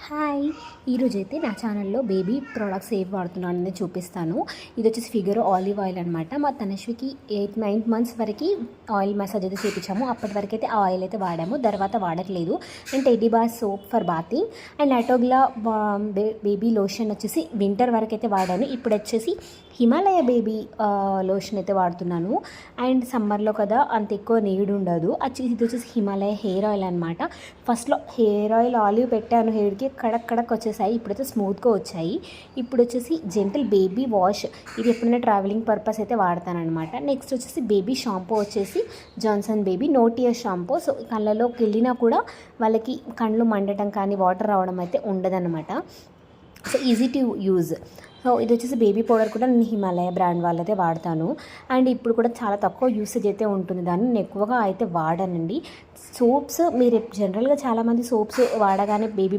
Hi, ఈరోజైతే నా ఛానల్లో బేబీ ప్రోడక్ట్స్ ఏవి వాడుతున్నానని చూపిస్తాను. ఇది వచ్చేసి ఫిగరో ఆలివ్ ఆయిల్ అనమాట. మా తనశ్వికి 8-9 మంత్స్ వరకు ఆయిల్ మసాజ్ అయితే చేయించాము. అప్పటి వరకు అయితే ఆ ఆయిల్ అయితే వాడాము, తర్వాత వాడట్లేదు. And teddy bar soap for bathing and Atogla baby lotion వచ్చేసి వింటర్ వరకు అయితే వాడాను. ఇప్పుడు వచ్చేసి హిమాలయ బేబీ లోషన్ అయితే వాడుతున్నాను. అండ్ సమ్మర్లో కదా అంత ఎక్కువ నీడ్ ఉండదు. ఇది వచ్చేసి హిమాలయ హెయిర్ ఆయిల్ అనమాట. ఫస్ట్లో హెయిర్ ఆయిల్ ఆలివ్ పెట్టాను, హెయిర్కి కడక్ కడక్ వచ్చేసాయి. ఇప్పుడైతే స్మూత్గా వచ్చాయి. ఇప్పుడు వచ్చేసి జెంటిల్ బేబీ వాష్, ఇది ఎప్పుడైనా ట్రావెలింగ్ పర్పస్ అయితే వాడతానమాట. నెక్స్ట్ వచ్చేసి బేబీ షాంపూ వచ్చేసి జాన్సన్ బేబీ నోటియర్ షాంపూ. సో కళ్ళలోకి వెళ్ళినా కూడా వాళ్ళకి కళ్ళు మండటం కానీ వాటర్ రావడం అయితే ఉండదన్నమాట. So easy to use. So ఇది వచ్చేసి బేబీ పౌడర్ కూడా నేను హిమాలయ బ్రాండ్ వాళ్ళైతే వాడతాను. అండ్ ఇప్పుడు కూడా చాలా తక్కువ యూసేజ్ అయితే ఉంటుంది, దాన్ని నేను ఎక్కువగా అయితే వాడానండి. సోప్స్ మీరు జనరల్గా చాలామంది సోప్స్ వాడగానే బేబీ